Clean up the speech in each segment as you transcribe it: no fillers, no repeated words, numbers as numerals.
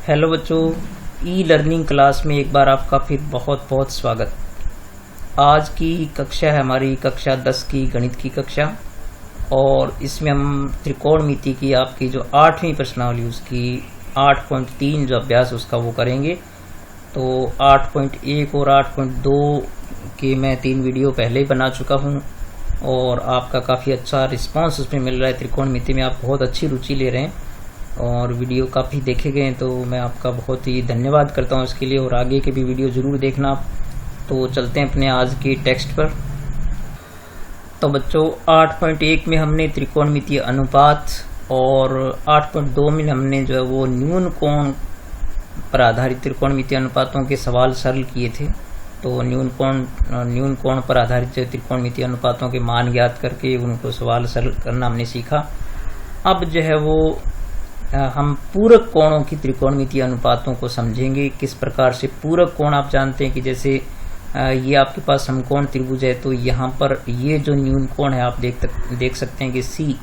Hello बच्चों, e learning class में एक बार आपका फिर बहुत बहुत स्वागत। आज की कक्षा है हमारी कक्षा 10 की गणित की कक्षा, और इसमें हम त्रिकोणमिति की आपकी जो 8वीं प्रश्नावली उसकी 8.3 जो अभ्यास उसका वो करेंगे। तो 8.1 और 8.2 के मैं 3 वीडियो पहले ही बना चुका हूँ और आपका काफ़ी अच्छा रिस्पांस उसमें मिल रहा है। त्रिकोणमिति में आप बहुत अच्छी रुचि ले रहे हैं और वीडियो काफ़ी देखे गए हैं, तो मैं आपका बहुत ही धन्यवाद करता हूं इसके लिए। और आगे के भी वीडियो ज़रूर देखना आप। तो चलते हैं अपने आज के टेक्स्ट पर। तो बच्चों 8.1 में हमने त्रिकोणमितीय अनुपात और 8.2 में हमने जो है वो न्यून कोण पर आधारित त्रिकोणमितीय अनुपातों के सवाल सरल किए थे। तो न्यून कोण पर आधारित त्रिकोणमितीय अनुपातों के मान ज्ञात करके उनको सवाल सरल करना हमने सीखा। अब जो है वो हम पूरक कोणों की त्रिकोणमितीय अनुपातों को समझेंगे। किस प्रकार से पूरक कोण, आप जानते हैं कि जैसे ये आपके पास समकोण त्रिभुज है, तो यहाँ पर ये जो न्यून कोण है आप देख सकते हैं कि C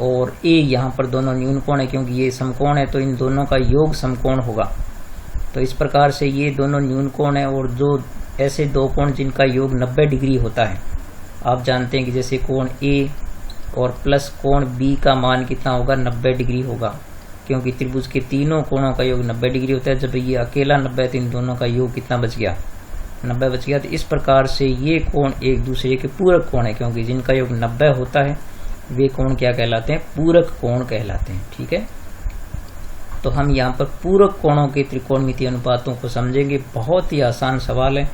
और A यहाँ पर दोनों न्यून कोण है, क्योंकि ये समकोण है तो इन दोनों का योग समकोण होगा। तो इस प्रकार से ये दोनों न्यून कोण है, और जो ऐसे दो कोण जिनका योग 90 डिग्री होता है, आप जानते हैं कि जैसे कोण A और प्लस कोण B का मान कितना होगा, 90 डिग्री होगा, क्योंकि त्रिभुज के तीनों कोणों का योग 90 डिग्री होता है। जब ये अकेला 90 है तो इन दोनों का योग कितना बच गया, 90 बच गया। तो इस प्रकार से ये कोण एक दूसरे के पूरक कोण है, क्योंकि जिनका योग 90 होता है वे कोण क्या कहलाते हैं, पूरक कोण कहलाते हैं। ठीक है, तो हम यहाँ पर पूरक कोणों के त्रिकोणमितीय अनुपातों को समझेंगे। बहुत ही आसान सवाल है,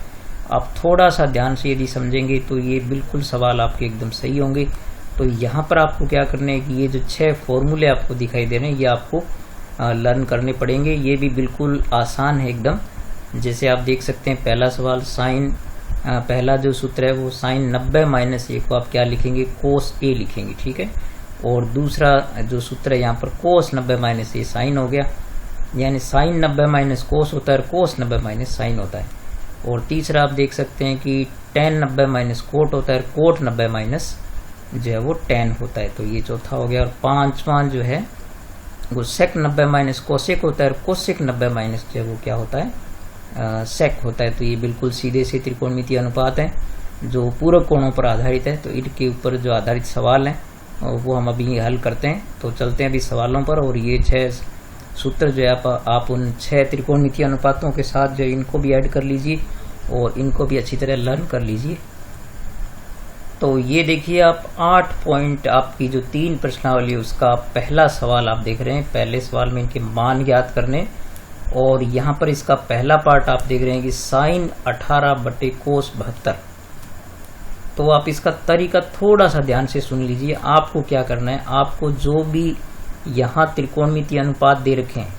आप थोड़ा सा ध्यान से यदि समझेंगे तो ये बिल्कुल सवाल आपके एकदम सही होंगे। तो यहाँ पर आपको क्या करना है कि ये जो 6 फॉर्मूले आपको दिखाई दे रहे हैं ये आपको लर्न करने पड़ेंगे। ये भी बिल्कुल आसान है एकदम। जैसे आप देख सकते हैं पहला सवाल साइन, पहला जो सूत्र है वो साइन 90 - A को आप क्या लिखेंगे, कोस A लिखेंगे। ठीक है, और दूसरा जो सूत्र है यहाँ पर कोस 90 - A साइन हो गया, यानी साइन 90 - कोस होता है और कोस 90 - साइन होता है। और तीसरा आप देख सकते हैं कि टेन 90 - कोट होता है, कोट 90 - जो है वो टेन होता है। तो ये चौथा हो गया। और पांचवा जो है वो सेक 90 - कोसेक होता है, और कोसेक 90 जो है वो क्या होता है, सेक होता है। तो ये बिल्कुल सीधे से त्रिकोणमितीय अनुपात है जो पूरक कोणों पर आधारित है। तो इनके ऊपर जो आधारित सवाल है वो हम अभी हल करते हैं। तो चलते हैं अभी सवालों पर। और ये 6 सूत्र जो है आप उन 6 त्रिकोणमितीय अनुपातों के साथ जो इनको भी ऐड कर लीजिए और इनको भी अच्छी तरह लर्न कर लीजिए। तो ये देखिए आप 8 पॉइंट आपकी जो 3 प्रश्नावली उसका पहला सवाल आप देख रहे हैं। पहले सवाल में इनके मान ज्ञात करने, और यहाँ पर इसका पहला पार्ट आप देख रहे हैं कि साइन 18/कोस 72। तो आप इसका तरीका थोड़ा सा ध्यान से सुन लीजिए। आपको क्या करना है, आपको जो भी यहाँ त्रिकोणमितीय अनुपात दे रखे हैं,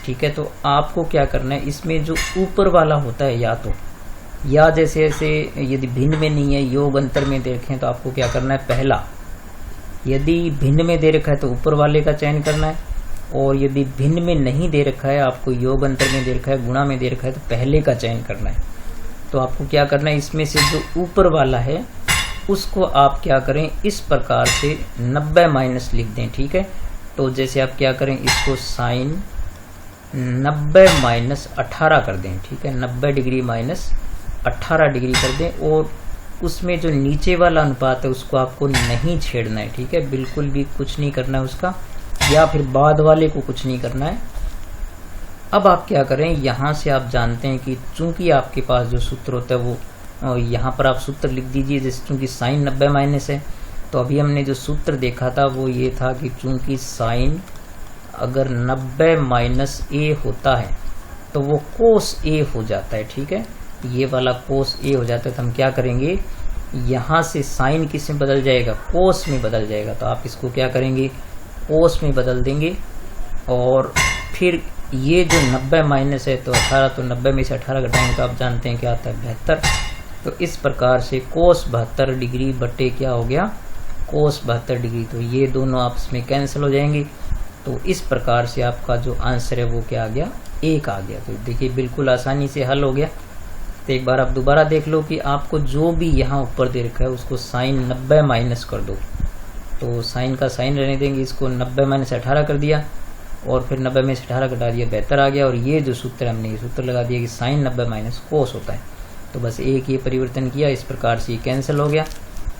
ठीक है, तो आपको क्या करना है, इसमें जो ऊपर वाला होता है या जैसे ऐसे यदि भिन्न में नहीं है, योग अंतर में दे रखे हैं, तो आपको क्या करना है, पहला यदि भिन्न में दे रखा है तो ऊपर वाले का चयन करना है, और यदि भिन्न में नहीं दे रखा है, आपको योग अंतर में दे रखा है, गुणा में दे रखा है, तो पहले का चयन करना है। तो आपको क्या करना है, इसमें से जो ऊपर वाला है उसको आप क्या करें, इस प्रकार से 90 - लिख दें। ठीक है, तो जैसे आप क्या करें, इसको साइन 90 - 18 कर दें। ठीक है, 90 डिग्री - 18 डिग्री कर दें, और उसमें जो नीचे वाला अनुपात है उसको आपको नहीं छेड़ना है। ठीक है, बिल्कुल भी कुछ नहीं करना है उसका, या फिर बाद वाले को कुछ नहीं करना है। अब आप क्या करें, यहाँ से आप जानते हैं कि चूंकि आपके पास जो सूत्र होता है वो यहाँ पर आप सूत्र लिख दीजिए। जैसे चूंकि साइन 90 है, तो अभी हमने जो सूत्र देखा था वो ये था कि चूंकि साइन अगर 90 - A होता है तो वो कोस A हो जाता है। ठीक है, ये वाला कोस A हो जाता है। तो हम क्या करेंगे, यहाँ से साइन किस में बदल जाएगा, कोस में बदल जाएगा। तो आप इसको क्या करेंगे, कोस में बदल देंगे। और फिर ये जो 90 है तो 18, तो 90 में से 18 घटाएंगे तो आप जानते हैं क्या आता है, 72। तो इस प्रकार से कोस 72 डिग्री बटे क्या हो गया, कोस 72 डिग्री। तो ये दोनों आपस में कैंसिल हो जाएंगे। तो इस प्रकार से आपका जो आंसर है वो क्या आ गया, 1 आ गया। तो देखिए बिल्कुल आसानी से हल हो गया। तो एक बार आप दोबारा देख लो कि आपको जो भी यहाँ ऊपर दे रखा है उसको साइन 90 - कर दो। तो साइन का साइन रहने देंगे, इसको 90 - 18 कर दिया। और फिर 90 में से 18 घटा दिया 72 आ गया। और ये जो सूत्र हमने ये सूत्र लगा दिया कि साइन 90 माइनस कोस होता है। तो बस एक ये परिवर्तन किया, इस प्रकार से ये कैंसिल हो गया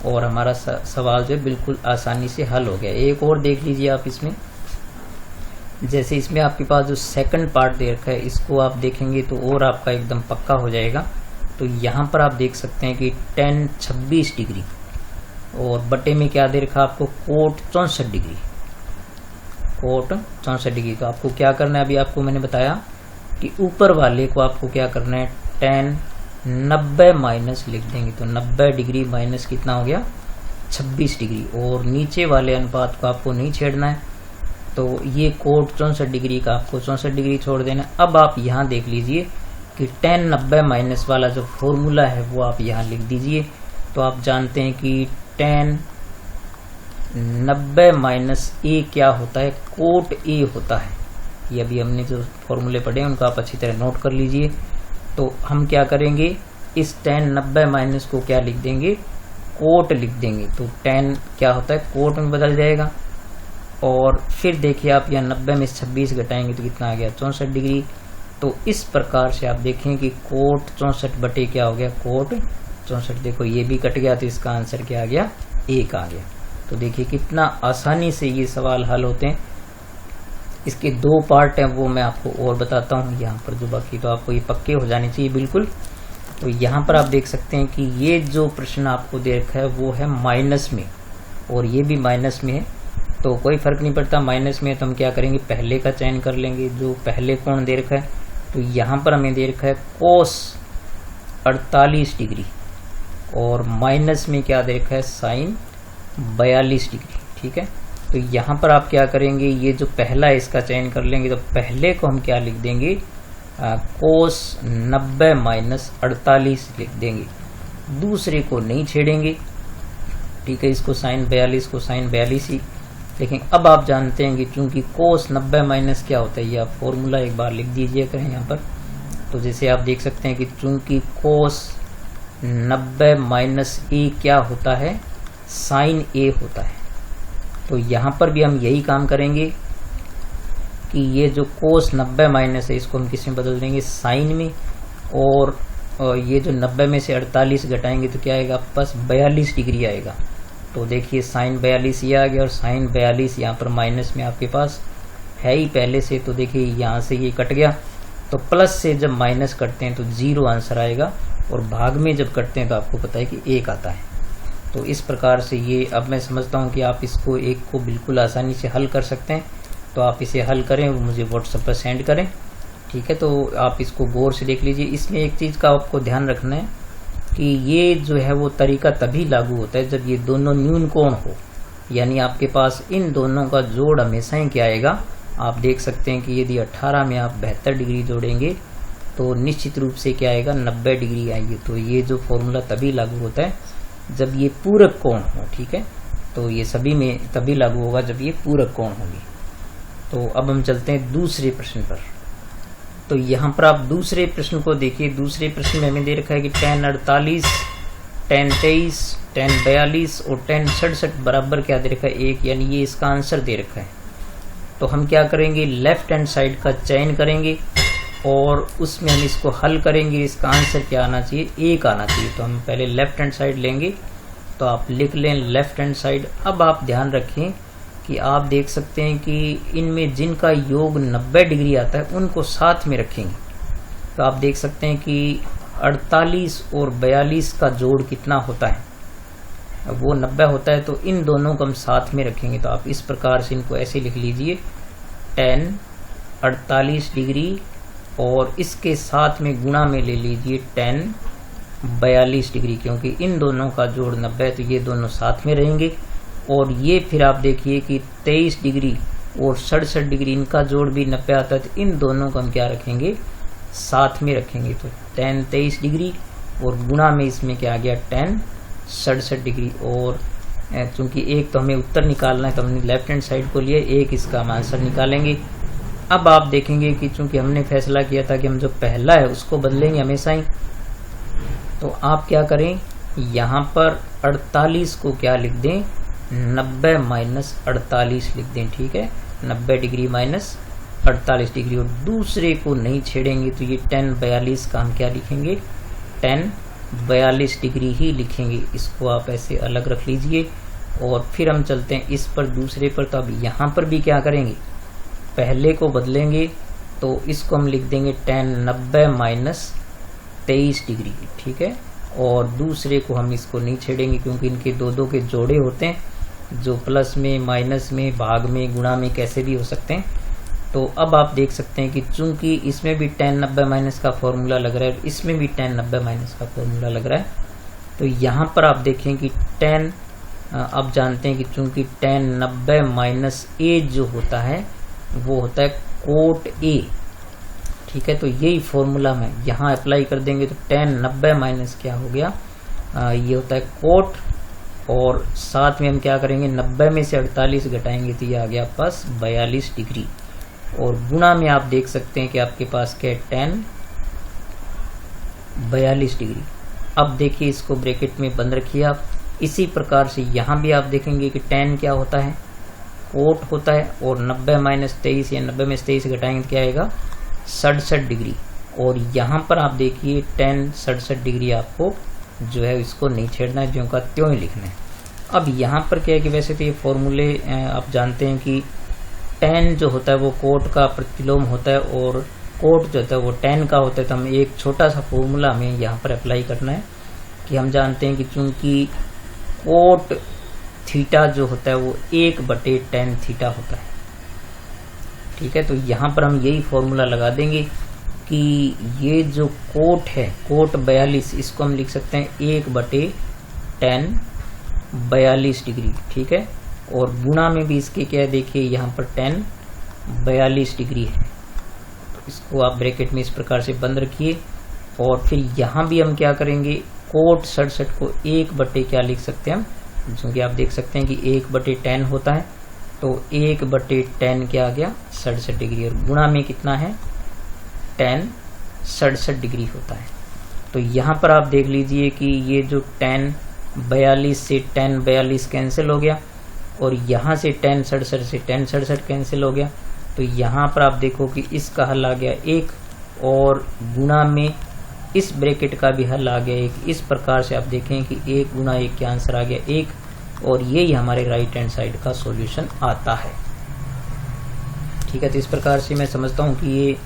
और हमारा सवाल जो है बिल्कुल आसानी से हल हो गया। एक और देख लीजिए आप इसमें, जैसे इसमें आपके पास जो सेकंड पार्ट दे रखा है इसको आप देखेंगे तो और आपका एकदम पक्का हो जाएगा। तो यहाँ पर आप देख सकते हैं कि tan 26 डिग्री और बटे में क्या दे रखा आपको कोट 64 डिग्री, कोट 64 डिग्री। तो आपको क्या करना है, अभी आपको मैंने बताया कि ऊपर वाले को आपको क्या करना है tan 90 माइनस लिख देंगे। तो 90 डिग्री माइनस कितना हो गया 26 डिग्री, और नीचे वाले अनुपात को आपको नहीं छेड़ना है। तो ये कोट 64 डिग्री का आपको 64 डिग्री छोड़ देना। अब आप यहाँ देख लीजिए कि tan 90 माइनस वाला जो फॉर्मूला है वो आप यहाँ लिख दीजिए। तो आप जानते हैं कि tan 90 माइनस ए क्या होता है, कोट ए होता है। ये अभी हमने जो फॉर्मूले पढ़े उनको आप अच्छी तरह नोट कर लीजिए। तो हम क्या करेंगे, इस tan 90 माइनस को क्या लिख देंगे, कोट लिख देंगे। तो tan क्या होता है कोट में बदल जाएगा। और फिर देखिए आप यहाँ 90 में 26 घटाएंगे तो कितना आ गया 64 डिग्री। तो इस प्रकार से आप देखें कि कोट 64 बटे क्या हो गया कोट 64। देखो ये भी कट गया तो इसका आंसर क्या आ गया 1 आ गया। तो देखिए कितना आसानी से ये सवाल हल होते हैं। इसके 2 पार्ट हैं वो मैं आपको और बताता हूँ यहाँ पर, जो बाकी तो आपको ये पक्के हो जाने चाहिए बिल्कुल। तो यहाँ पर आप देख सकते हैं कि ये जो प्रश्न आपको दे रखा है वो है माइनस में और ये भी माइनस में है। तो कोई फर्क नहीं पड़ता, माइनस में तो हम क्या करेंगे पहले का चयन कर लेंगे जो पहले कोण दे रखा है। तो यहाँ पर हमें दे रखा है कोस 48 डिग्री और माइनस में क्या दे रखा है साइन 42 डिग्री। ठीक है, तो यहाँ पर आप क्या करेंगे, ये जो पहला है इसका चयन कर लेंगे। तो पहले को हम क्या लिख देंगे कोस 90 माइनस 48 लिख देंगे, दूसरे को नहीं छेड़ेंगे। ठीक है, इसको साइन 42 को साइन 42 ही। लेकिन अब आप जानते हैं कि चूंकि कोस 90 माइनस क्या होता है, ये आप फॉर्मूला एक बार लिख दीजिए करें यहाँ पर। तो जैसे आप देख सकते हैं कि चूंकि कोस 90 माइनस ए क्या होता है साइन ए होता है। तो यहाँ पर भी हम यही काम करेंगे कि ये जो कोस 90 माइनस है इसको हम किस में बदल देंगे साइन में, और ये जो 90 में से 48 घटाएंगे तो क्या आएगा बस 42 डिग्री आएगा। तो देखिए साइन 42 ये आ गया और साइन 42 यहाँ पर माइनस में आपके पास है ही पहले से। तो देखिए यहाँ से ये कट गया, तो प्लस से जब माइनस करते हैं तो 0 आंसर आएगा, और भाग में जब करते हैं तो आपको पता है कि 1 आता है। तो इस प्रकार से ये अब मैं समझता हूँ कि आप इसको एक को बिल्कुल आसानी से हल कर सकते हैं। तो आप इसे हल करें और मुझे व्हाट्सएप पर सेंड करें। ठीक है, तो आप इसको गौर से देख लीजिए। इसमें एक चीज़ का आपको ध्यान रखना है कि ये जो है वो तरीका तभी लागू होता है जब ये दोनों न्यून कोण हो, यानी आपके पास इन दोनों का जोड़ हमेशा ही क्या आएगा। आप देख सकते हैं कि यदि 18 में आप 72 डिग्री जोड़ेंगे तो निश्चित रूप से क्या आएगा 90 डिग्री आएगी। तो ये जो फॉर्मूला तभी लागू होता है जब ये पूरक कोण हो। ठीक है, तो ये सभी में तभी लागू होगा जब ये पूरक कोण होगी। तो अब हम चलते हैं दूसरे प्रश्न पर। तो यहाँ पर आप दूसरे प्रश्न को देखिए। दूसरे प्रश्न में हमें दे रखा है कि tan 48, tan 23, tan 42 और tan 67 बराबर क्या दे रखा है 1, यानी ये इसका आंसर दे रखा है। तो हम क्या करेंगे लेफ्ट हैंड साइड का चयन करेंगे और उसमें हम इसको हल करेंगे। इसका आंसर क्या आना चाहिए 1 आना चाहिए। तो हम पहले लेफ्ट हैंड साइड लेंगे, तो आप लिख लें लेफ्ट हैंड साइड। अब आप ध्यान रखें कि आप देख सकते हैं कि इनमें जिनका योग 90 डिग्री आता है उनको साथ में रखेंगे। तो आप देख सकते हैं कि 48 और 42 का जोड़ कितना होता है, वो 90 होता है। तो इन दोनों को हम साथ में रखेंगे। तो आप इस प्रकार से इनको ऐसे लिख लीजिए tan 48 डिग्री और इसके साथ में गुणा में ले लीजिए tan 42 डिग्री, क्योंकि इन दोनों का जोड़ 90 है तो ये दोनों साथ में रहेंगे। और ये फिर आप देखिए कि 23 डिग्री और 67 डिग्री इनका जोड़ भी 90 आता है। तो इन दोनों को हम क्या रखेंगे साथ में रखेंगे। तो tan 23 डिग्री और गुणा में इसमें क्या आ गया tan 67 डिग्री। और चूंकि एक तो हमें उत्तर निकालना है तो हमने लेफ्ट हैंड साइड को लिया, एक इसका हम आंसर निकालेंगे। अब आप देखेंगे कि चूंकि हमने फैसला किया था कि हम जो पहला है उसको बदलेंगे हमेशा ही, तो आप क्या करें यहाँ पर 48 को क्या लिख दें 90 माइनस 48 लिख दें। ठीक है, 90 डिग्री माइनस 48 डिग्री, और दूसरे को नहीं छेड़ेंगे तो ये tan 42 का हम क्या लिखेंगे, tan 42 डिग्री ही लिखेंगे। इसको आप ऐसे अलग रख लीजिए और फिर हम चलते हैं इस पर दूसरे पर। तो अब यहाँ पर भी क्या करेंगे, पहले को बदलेंगे तो इसको हम लिख देंगे tan 90 माइनस 23 डिग्री, ठीक है। और दूसरे को हम इसको नहीं छेड़ेंगे क्योंकि इनके दो के जोड़े होते हैं जो प्लस में, माइनस में, भाग में, गुणा में कैसे भी हो सकते हैं। तो अब आप देख सकते हैं कि चूंकि इसमें भी tan 90 माइनस का फॉर्मूला लग रहा है, इसमें भी tan 90 माइनस का फॉर्मूला लग रहा है, तो यहाँ पर आप देखें कि tan, आप जानते हैं कि चूंकि tan 90 माइनस a जो होता है वो होता है कोट a, ठीक है। तो यही फॉर्मूला में यहाँ अप्लाई कर देंगे तो tan 90 माइनस क्या हो गया, ये होता है कोट, और साथ में हम क्या करेंगे, 90 में से 48 घटाएंगे तो ये आ गया पास 42 डिग्री, और गुणा में आप देख सकते हैं कि आपके पास क्या है, tan 42 डिग्री। अब देखिए इसको ब्रैकेट में बंद रखिए आप। इसी प्रकार से यहाँ भी आप देखेंगे कि tan क्या होता है, कोट होता है, और 90 माइनस 23 या 90 में से 23 घटाएंगे तो क्या आएगा, 67 डिग्री। और यहाँ पर आप देखिए tan 67 डिग्री आपको जो है इसको नहीं छेड़ना है, ज्यों का त्यों ही लिखना है। अब यहाँ पर क्या है कि वैसे तो ये फॉर्मूले आप जानते हैं कि tan जो होता है वो कोट का प्रतिलोम होता है और कोट जो होता है वो tan का होता है। तो हमें एक छोटा सा फॉर्मूला हमें यहाँ पर अप्लाई करना है कि हम जानते हैं कि चूंकि कोट थीटा जो होता है वो 1/tan थीटा होता है, ठीक है। तो यहाँ पर हम यही फॉर्मूला लगा देंगे कि ये जो कोट है, कोट 42, इसको हम लिख सकते हैं 1/tan 42 डिग्री, ठीक है। और गुणा में भी इसके क्या है, देखिए यहाँ पर tan 42 डिग्री है, तो इसको आप ब्रैकेट में इस प्रकार से बंद रखिए। और फिर यहाँ भी हम क्या करेंगे, कोट 67 को 1/ क्या लिख सकते हैं हम, क्योंकि आप देख सकते हैं कि 1/tan होता है, तो 1/tan क्या आ गया, 67 डिग्री, और गुणा में कितना है, tan 67 डिग्री होता है। तो यहाँ पर आप देख लीजिए कि ये जो tan 42 से tan 42 कैंसिल हो गया, और यहाँ से tan 67 से tan 67 कैंसिल हो गया। तो यहाँ पर आप देखो कि इसका हल आ गया 1, और गुणा में इस ब्रैकेट का भी हल आ गया 1। इस प्रकार से आप देखें कि 1 गुणा 1 क्या आंसर आ गया 1, और यही हमारे राइट हैंड साइड का सॉल्यूशन आता है, ठीक है। तो इस प्रकार से मैं समझता हूँ कि ये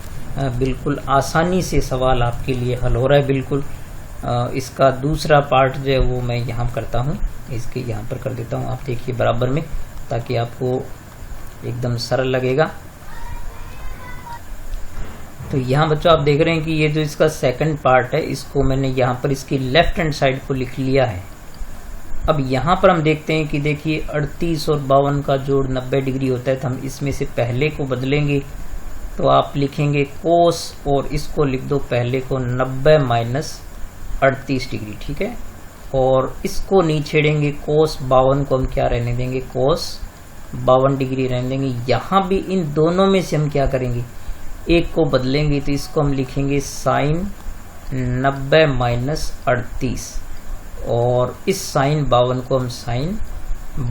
बिल्कुल आसानी से सवाल आपके लिए हल हो रहा है, बिल्कुल। इसका दूसरा पार्ट जो है वो मैं यहाँ करता हूँ, इसके यहाँ पर कर देता हूँ, आप देखिए बराबर में, ताकि आपको एकदम सरल लगेगा। तो यहाँ बच्चों आप देख रहे हैं कि ये जो इसका सेकंड पार्ट है, इसको मैंने यहाँ पर इसकी लेफ्ट हैंड साइड को लिख लिया है। अब यहाँ पर हम देखते हैं कि देखिए 38 और 52 का जोड़ 90 डिग्री होता है, तो हम इसमें से पहले को बदलेंगे तो आप लिखेंगे कोस, और इसको लिख दो पहले को 90 माइनस 38 डिग्री, ठीक है। और इसको नहीं छेड़ेंगे, कोस 52 को हम क्या रहने देंगे, कोस 52 डिग्री रहने देंगे। यहाँ भी इन दोनों में से हम क्या करेंगे, एक को बदलेंगे, तो इसको हम लिखेंगे साइन 90 माइनस 38, और इस साइन 52 को हम साइन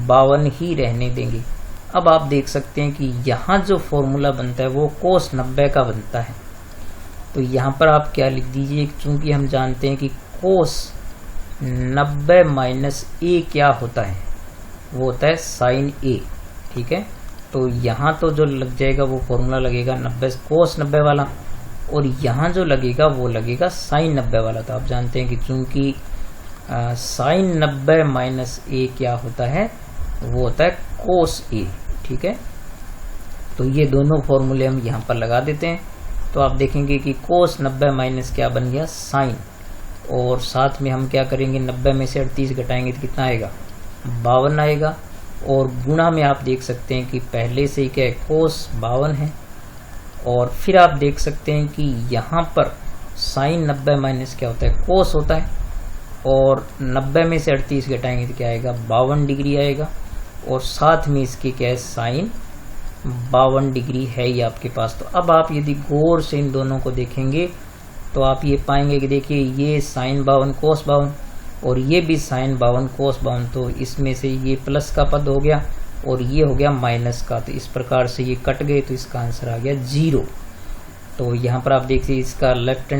52 ही रहने देंगे। अब आप देख सकते हैं कि यहाँ जो फॉर्मूला बनता है वो कोस 90 का बनता है, तो यहाँ पर आप क्या लिख दीजिए, चूंकि हम जानते हैं कि कोस 90 माइनस ए क्या होता है, वो होता है साइन ए, ठीक है। तो यहाँ तो जो लग जाएगा वो फॉर्मूला लगेगा 90 कोस 90 वाला, और यहाँ जो लगेगा वो लगेगा साइन 90 वाला। तो आप जानते हैं कि चूंकि साइन 90 माइनस ए क्या होता है, वो होता है कोस ए, ठीक है। तो ये दोनों फॉर्मूले हम यहाँ पर लगा देते हैं। तो आप देखेंगे कि कोस 90 माइनस क्या बन गया, साइन, और साथ में हम क्या करेंगे, 90 में से 38 घटाएंगे तो कितना आएगा, 52 आएगा। और गुणा में आप देख सकते हैं कि पहले से ही क्या है, कोस 52 है, और फिर आप देख सकते हैं कि यहाँ पर साइन 90 माइनस क्या होता है, कोस होता है, और 90 में से 38 घटाएंगे तो क्या आएगा, 52 डिग्री आएगा, और साथ में इसके क्या है, साइन 52 डिग्री है ये आपके पास। तो अब आप यदि गौर से इन दोनों को देखेंगे तो आप ये पाएंगे कि देखिए ये साइन 52 कोस 52, और ये भी साइन 52 कोस 52, तो इसमें से ये प्लस का पद हो गया और ये हो गया माइनस का, तो इस प्रकार से ये कट गए तो इसका आंसर आ गया 0। तो यहाँ पर आप देखिए इसका राइट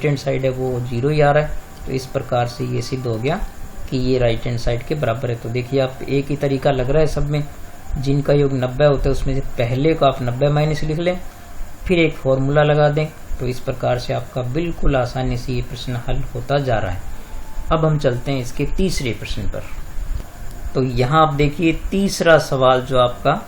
हैंड साइड है वो 0 ही आ रहा है, तो इस प्रकार से ये सिद्ध हो गया कि ये राइट हैंड साइड के बराबर है। तो देखिए आप एक ही तरीका लग रहा है सब में, जिनका योग 90 होता है उसमें से पहले को आप 90 माइनस लिख लें, फिर एक फॉर्मूला लगा दें, तो इस प्रकार से आपका बिल्कुल आसानी से ये प्रश्न हल होता जा रहा है। अब हम चलते हैं इसके तीसरे प्रश्न पर। तो यहाँ आप देखिए तीसरा सवाल जो आपका,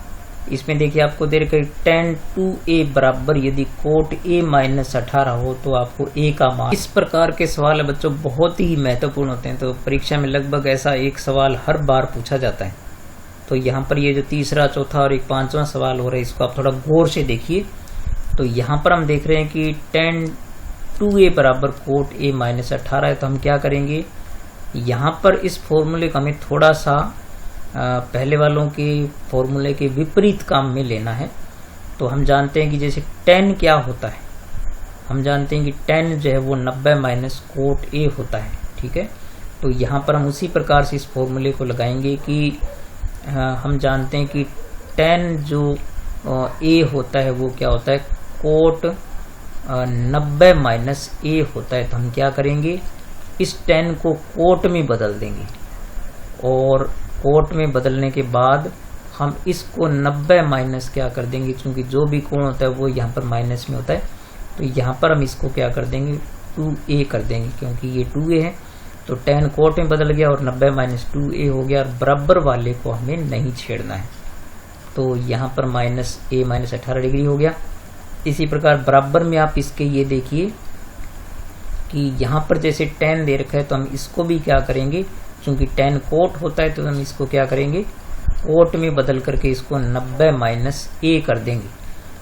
इसमें देखिए आपको दे रखा है tan 2a बराबर यदि कोट a माइनस 18 हो तो आपको a का मान। इस प्रकार के सवाल है बच्चों बहुत ही महत्वपूर्ण होते हैं, तो परीक्षा में लगभग ऐसा एक सवाल हर बार पूछा जाता है। तो यहाँ पर ये जो तीसरा, चौथा और एक पांचवा सवाल हो रहा है इसको आप थोड़ा गौर से देखिए। तो यहाँ पर हम देख रहे हैं कि tan 2a बराबर कोट a माइनस 18 है, तो हम क्या करेंगे, यहाँ पर इस फॉर्मूले को हमें थोड़ा सा पहले वालों के फॉर्मूले के विपरीत काम में लेना है। तो हम जानते हैं कि जैसे tan क्या होता है, हम जानते हैं कि tan जो है वो 90 माइनस कोट a होता है, ठीक है। तो यहाँ पर हम उसी प्रकार से इस फॉर्मूले को लगाएंगे कि हम जानते हैं कि tan जो a होता है वो क्या होता है, कोट 90 माइनस a होता है। तो हम क्या करेंगे, इस tan को कोट में बदल देंगे, और कोट में बदलने के बाद हम इसको 90 माइनस क्या कर देंगे, क्योंकि जो भी कोण होता है वो यहाँ पर माइनस में होता है, तो यहाँ पर हम इसको क्या कर देंगे 2a कर देंगे, क्योंकि ये 2a है। तो tan कोट में बदल गया और 90 माइनस 2a हो गया, और बराबर वाले को हमें नहीं छेड़ना है। तो यहाँ पर माइनस a माइनस 18 डिग्री हो गया। इसी प्रकार बराबर में आप इसके ये देखिए कि यहाँ पर जैसे tan दे रखा है, तो हम इसको भी क्या करेंगे, क्योंकि tan कोट होता है तो हम इसको क्या करेंगे, कोट में बदल करके इसको 90 माइनस a कर देंगे,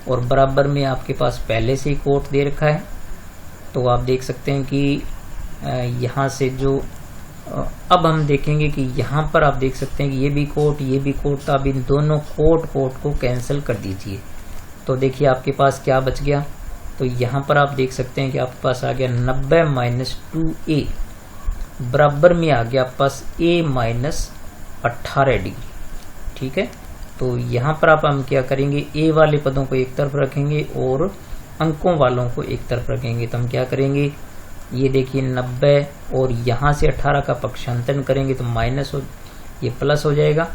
और बराबर में आपके पास पहले से ही कोट दे रखा है। तो आप देख सकते हैं कि यहाँ से जो अब हम देखेंगे कि यहाँ पर आप देख सकते हैं कि ये भी कोट तो आप इन दोनों कोट को कैंसिल कर दीजिए। तो देखिए आपके पास क्या बच गया, तो यहाँ पर आप देख सकते हैं कि आपके पास आ गया 90 माइनस 2a, बराबर में आ गया आपके पास a माइनस 18 डिग्री, ठीक है। तो यहाँ पर आप हम क्या करेंगे, a वाले पदों को एक तरफ रखेंगे और अंकों वालों को एक तरफ रखेंगे। तो हम क्या करेंगे, ये देखिए 90 और यहाँ से 18 का पक्षांतरण करेंगे तो माइनस हो, ये प्लस हो जाएगा,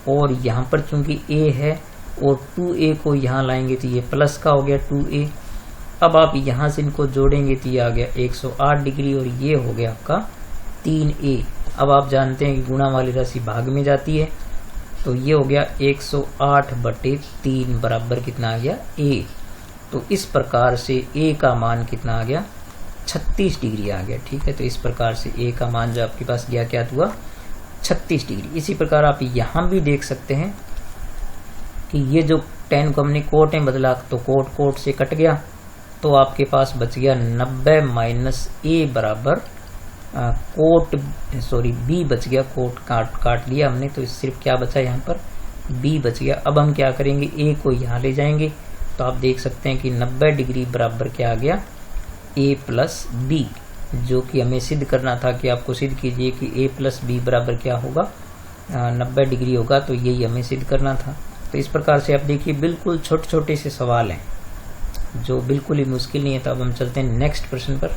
और यहाँ पर चूंकि a है और 2a को यहाँ लाएंगे तो ये प्लस का हो गया 2a। अब आप यहाँ से इनको जोड़ेंगे तो ये आ गया 108 डिग्री, और ये हो गया आपका 3a। अब आप जानते हैं कि गुणा वाली राशि भाग में जाती है, तो ये हो गया 108/3 बराबर कितना आ गया a। तो इस प्रकार से a का मान कितना आ गया, 36 डिग्री आ गया, ठीक है। तो इस प्रकार से a का मान जो आपके पास गया क्या हुआ, 36 डिग्री। इसी प्रकार आप यहाँ भी देख सकते हैं कि ये जो tan को हमने कोट में बदला तो कोट से कट गया, तो आपके पास बच गया 90 माइनस a बराबर b बच गया, कोट काट लिया हमने, तो सिर्फ क्या बचा यहाँ पर b बच गया। अब हम क्या करेंगे, a को यहाँ ले जाएंगे, तो आप देख सकते हैं कि 90 डिग्री बराबर क्या आ गया, a प्लस b, जो कि हमें सिद्ध करना था कि आपको सिद्ध कीजिए कि a प्लस b बराबर क्या होगा, 90 डिग्री होगा, तो यही हमें सिद्ध करना था। तो इस प्रकार से आप देखिए बिल्कुल छोटे छोटे से सवाल हैं जो बिल्कुल ही मुश्किल नहीं है। तो अब हम चलते हैं नेक्स्ट प्रश्न पर।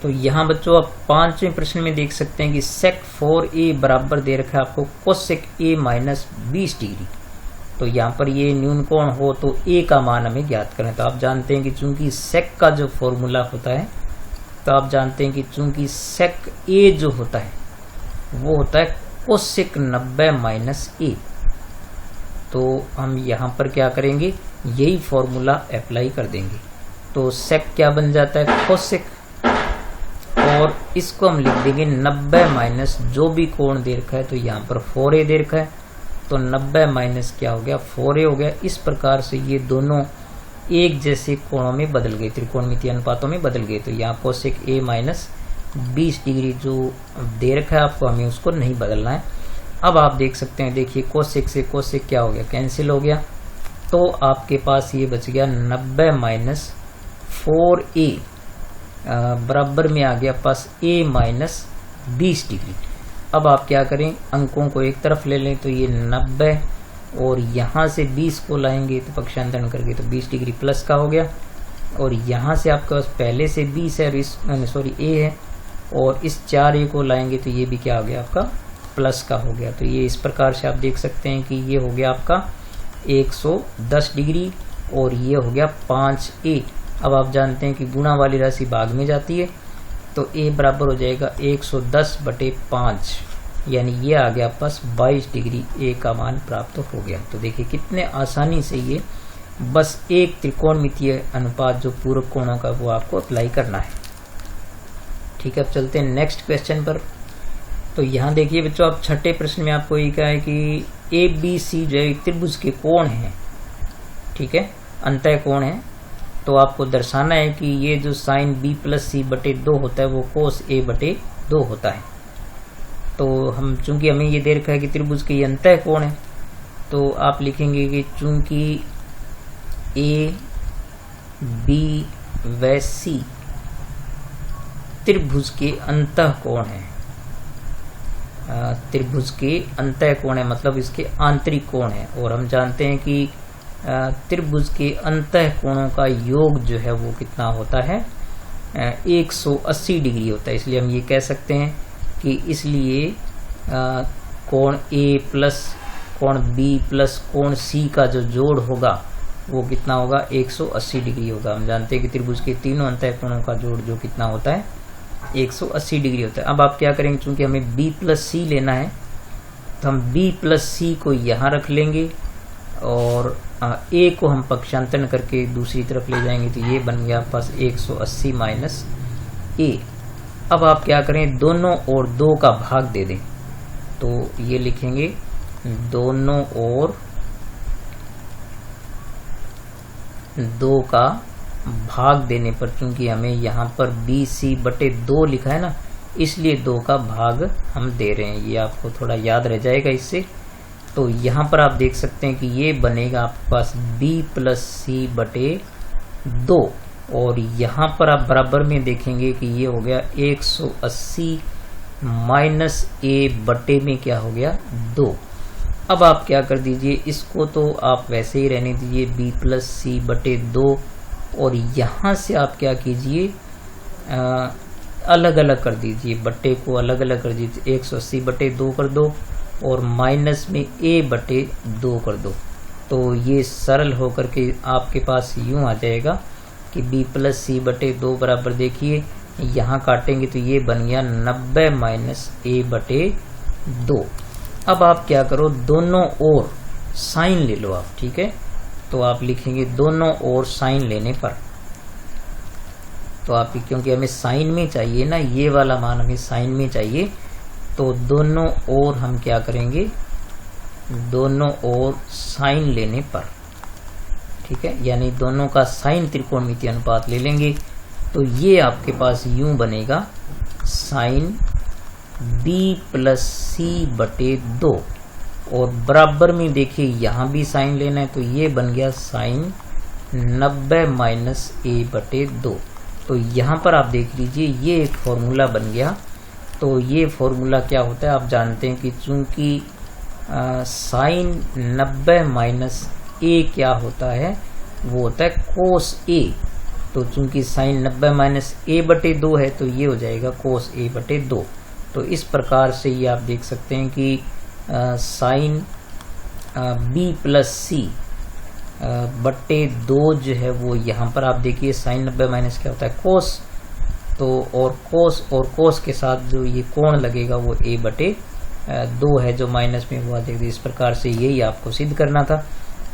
तो यहाँ बच्चों आप 5वें प्रश्न में देख सकते हैं कि sec 4a बराबर दे रखा है आपको cosec a माइनस 20 डिग्री। तो यहाँ पर ये न्यून कोण हो तो a का मान हमें ज्ञात करें। तो आप जानते हैं कि चूंकि sec का जो फॉर्मूला होता है, तो आप जानते हैं कि चूंकि sec a जो होता है वो होता है cosec 90 माइनस a। तो हम यहाँ पर क्या करेंगे, यही फॉर्मूला अप्लाई कर देंगे। तो sec क्या बन जाता है, cosec, और इसको हम लिख देंगे 90 माइनस जो भी कोण दे रखा है, तो यहाँ पर 4a दे रखा है, तो 90 माइनस क्या हो गया, 4a हो गया। इस प्रकार से ये दोनों एक जैसे कोणों में बदल गए, त्रिकोणमितीय अनुपातों में बदल गए। तो यहाँ cosec a माइनस 20 डिग्री जो दे रखा है आपको, हमें उसको नहीं बदलना है। अब आप देख सकते हैं, देखिए cosec से cosec क्या हो गया, कैंसिल हो गया, तो आपके पास ये बच गया 90 माइनस 4a बराबर में आ गया पास a माइनस 20 डिग्री। अब आप क्या करें, अंकों को एक तरफ ले लें, तो ये 90 और यहाँ से 20 को लाएंगे तो पक्षांतरण करके तो 20 डिग्री प्लस का हो गया। और यहाँ से आपके पास पहले से 20 है और इस ए है, और इस 4a को लाएंगे तो ये भी क्या हो गया आपका प्लस का हो गया। तो ये इस प्रकार से आप देख सकते हैं कि ये हो गया आपका 110 डिग्री और ये हो गया 5a। अब आप जानते हैं कि गुणा वाली राशि भाग में जाती है, तो a बराबर हो जाएगा 110/5, यानी ये आ गया आपके पास 22 डिग्री a का मान प्राप्त हो गया। तो देखिए कितने आसानी से ये बस एक त्रिकोणमितीय अनुपात जो पूरक कोणों का वो आपको अप्लाई करना है। ठीक है, अब चलते हैं नेक्स्ट क्वेश्चन पर। तो यहाँ देखिए बच्चों, आप छठे प्रश्न में आपको ये कहा है कि ABC जो है त्रिभुज के कोण है। ठीक है, अंतः कोण है। तो आपको दर्शाना है कि ये जो साइन B+C/2 होता है वो cos A/2 होता है। तो हम चूंकि हमें ये दे रखा है कि त्रिभुज के अंतः कोण है, तो आप लिखेंगे कि चूंकि A, B व C त्रिभुज के अंतः कोण है, त्रिभुज के अंतः कोण है मतलब इसके आंतरिक कोण है। और हम जानते हैं कि त्रिभुज के अंतः कोणों का योग जो है वो कितना होता है 180 डिग्री होता है। इसलिए हम ये कह सकते हैं कि इसलिए कोण A प्लस कोण B प्लस कोण C का जो जोड़ होगा वो कितना होगा 180 डिग्री होगा। हम जानते हैं कि त्रिभुज के तीनों अंतः कोणों का जोड़ जो कितना होता है 180 डिग्री होता है। अब आप क्या करेंगे, चूंकि हमें B+C लेना है तो हम B+C को यहाँ रख लेंगे और A को हम पक्षांतरण करके दूसरी तरफ ले जाएंगे, तो ये बन गया पास 180 माइनस A। अब आप क्या करें, दोनों ओर 2 का भाग दे दें, तो ये लिखेंगे दोनों ओर 2 का भाग देने पर, चूंकि हमें यहाँ पर BC/2 लिखा है ना, इसलिए 2 का भाग हम दे रहे हैं। ये आपको थोड़ा याद रह जाएगा इससे। तो यहाँ पर आप देख सकते हैं कि ये बनेगा आपके पास B+C/2 और यहाँ पर आप बराबर में देखेंगे कि ये हो गया 180 माइनस A/, में क्या हो गया 2। अब आप क्या कर दीजिए, इसको तो आप वैसे ही रहने दीजिए B+C/2 और यहाँ से आप क्या कीजिए अलग अलग कर दीजिए, बट्टे को अलग अलग कर दीजिए, 180/2 कर दो और माइनस में A/2 कर दो। तो ये सरल होकर के आपके पास यूं आ जाएगा कि B+C/2 बराबर, देखिए यहाँ काटेंगे तो ये बन गया 90 माइनस A/2। अब आप क्या करो, दोनों ओर साइन ले लो आप। ठीक है, तो आप लिखेंगे दोनों ओर साइन लेने पर, तो आप क्योंकि हमें साइन में चाहिए ना, ये वाला मान हमें साइन में चाहिए, तो दोनों ओर हम क्या करेंगे, दोनों ओर साइन लेने पर। ठीक है, यानी दोनों का साइन त्रिकोणमितीय अनुपात ले लेंगे, तो ये आपके पास यूं बनेगा साइन B+C/2 और बराबर में देखिए यहाँ भी साइन लेना है, तो ये बन गया साइन 90 माइनस A/2। तो यहाँ पर आप देख लीजिए ये एक फॉर्मूला बन गया। तो ये फॉर्मूला क्या होता है, आप जानते हैं कि चूंकि साइन 90 माइनस A क्या होता है, वो होता है कोस A। तो चूंकि साइन 90 माइनस A/2 है, तो ये हो जाएगा कोस A/2। तो इस प्रकार से ये आप देख सकते हैं कि साइन B+C/2 जो है वो यहाँ पर आप देखिए साइन 90 माइनस क्या होता है कोस, तो और कोस के साथ जो ये कोण लगेगा वो A/2 है जो माइनस में हुआ। देखिए इस प्रकार से यही आपको सिद्ध करना था।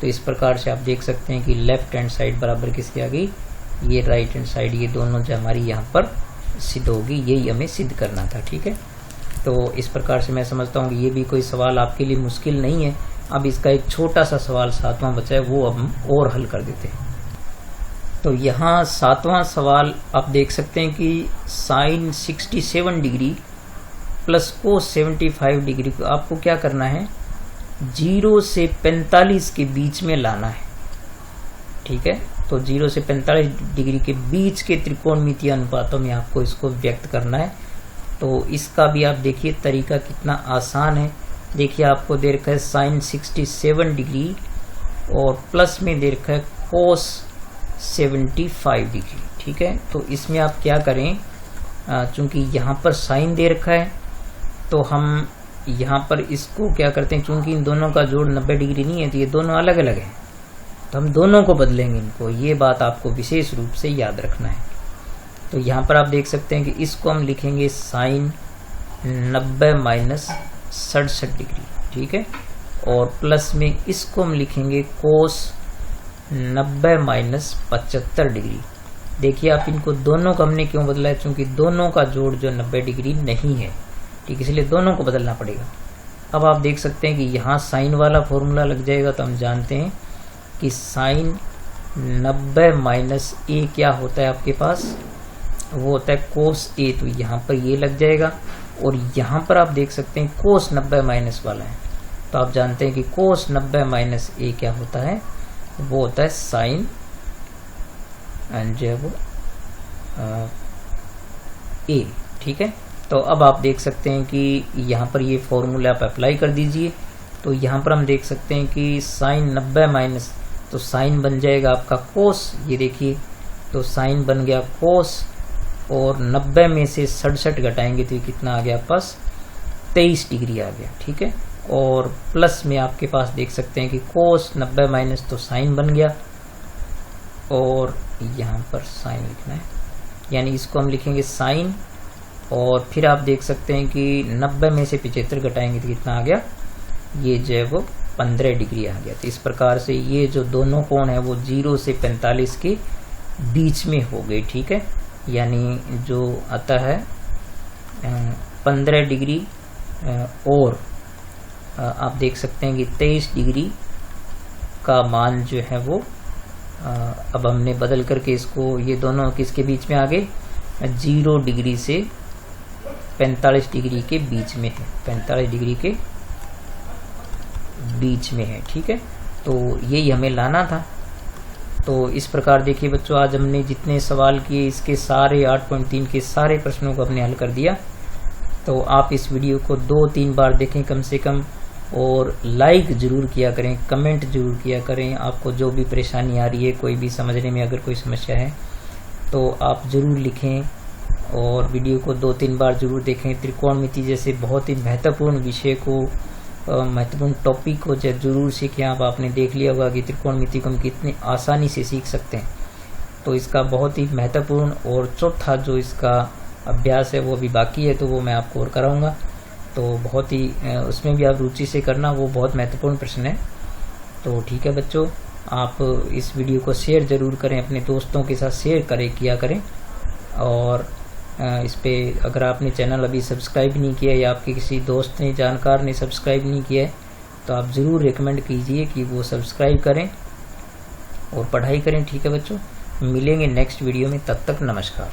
तो इस प्रकार से आप देख सकते हैं कि लेफ्ट हैंड साइड बराबर किसकी आ गई, ये राइट हैंड साइड, ये दोनों जो हमारी यहाँ पर सिद्ध होगी, यही हमें सिद्ध करना था। ठीक है, तो इस प्रकार से मैं समझता हूँ कि ये भी कोई सवाल आपके लिए मुश्किल नहीं है। अब इसका एक छोटा सा सवाल 7वां बचा है, वो अब हम और हल कर देते हैं। तो यहाँ 7वां सवाल आप देख सकते हैं कि sine 67 degree plus cos 75 degree को आपको क्या करना है, 0 से 45 के बीच में लाना है। ठीक है, तो 0 से 45 डिग्री के बीच के त्रिकोणमितीय अनुपातों में आपको इसको व्यक्त करना है। तो इसका भी आप देखिए तरीका कितना आसान है। देखिए आपको दे रखा है साइन 67 डिग्री और प्लस में दे रखा है कोस 75 डिग्री। ठीक है, तो इसमें आप क्या करें, चूंकि यहाँ पर साइन दे रखा है तो हम यहाँ पर इसको क्या करते हैं, चूंकि इन दोनों का जोड़ 90 डिग्री नहीं है तो ये दोनों अलग अलग हैं, तो हम दोनों को बदलेंगे इनको। ये बात आपको विशेष रूप से याद रखना है। तो यहाँ पर आप देख सकते हैं कि इसको हम लिखेंगे साइन 90 माइनस 67 डिग्री। ठीक है, और प्लस में इसको हम लिखेंगे कोस 90 माइनस 75 डिग्री। देखिए आप इनको दोनों को हमने क्यों बदला है, क्योंकि दोनों का जोड़ जो 90 डिग्री नहीं है। ठीक, इसलिए दोनों को बदलना पड़ेगा। अब आप देख सकते हैं कि यहाँ साइन वाला फॉर्मूला लग जाएगा, तो हम जानते हैं कि साइन 90 माइनस ए क्या होता है आपके पास, वो होता है कोस ए। तो यहाँ पर ये लग जाएगा, और यहाँ पर आप देख सकते हैं कोस 90 माइनस वाला है, तो आप जानते हैं कि कोस 90 माइनस ए क्या होता है, वो होता है साइन जो है वो ए। ठीक है, तो अब आप देख सकते हैं कि यहाँ पर ये फॉर्मूला आप अप्लाई कर दीजिए। तो यहाँ पर हम देख सकते हैं कि साइन 90 माइनस, तो साइन बन जाएगा आपका कोस, ये देखिए, तो साइन बन गया कोस, और 90 में से 67 घटाएंगे तो ये कितना आ गया आप पास, 23 डिग्री आ गया। ठीक है, और प्लस में आपके पास देख सकते हैं कि कोस 90 माइनस, तो साइन बन गया, और यहाँ पर साइन लिखना है, यानी इसको हम लिखेंगे साइन, और फिर आप देख सकते हैं कि 90 में से 75 घटाएंगे तो कितना आ गया, ये जो है वो 15 डिग्री आ गया। तो इस प्रकार से ये जो दोनों कोण है वो 0 से 45 के बीच में हो गए। ठीक है, यानी जो आता है 15 डिग्री, और आप देख सकते हैं कि 23 डिग्री का मान जो है वो अब हमने बदल करके इसको, ये दोनों किसके बीच में आ गए, 0 डिग्री से 45 डिग्री के बीच में है, 45 डिग्री के बीच में है। ठीक है, तो यही हमें लाना था। तो इस प्रकार देखिए बच्चों, आज हमने जितने सवाल किए इसके सारे 8.3 के सारे प्रश्नों को हमने हल कर दिया। तो आप इस वीडियो को 2-3 बार देखें कम से कम, और लाइक जरूर किया करें, कमेंट जरूर किया करें। आपको जो भी परेशानी आ रही है, कोई भी समझने में अगर कोई समस्या है तो आप ज़रूर लिखें, और वीडियो को 2-3 बार जरूर देखें। त्रिकोणमिति जैसे बहुत ही महत्वपूर्ण विषय को, महत्वपूर्ण टॉपिक को जरूर सीखें। आपने देख लिया होगा कि त्रिकोणमिति को हम कितनी आसानी से सीख सकते हैं। तो इसका बहुत ही महत्वपूर्ण और चौथा जो इसका अभ्यास है वो अभी बाकी है, तो वो मैं आपको और कराऊंगा। तो बहुत ही उसमें भी आप रुचि से करना, वो बहुत महत्वपूर्ण प्रश्न है। तो ठीक है बच्चों, आप इस वीडियो को शेयर ज़रूर करें, अपने दोस्तों के साथ शेयर किया करें। और इस पे अगर आपने चैनल अभी सब्सक्राइब नहीं किया, या आपके किसी दोस्त ने, जानकार ने सब्सक्राइब नहीं किया है, तो आप ज़रूर रिकमेंड कीजिए कि वो सब्सक्राइब करें और पढ़ाई करें। ठीक है बच्चों, मिलेंगे नेक्स्ट वीडियो में, तब तक नमस्कार।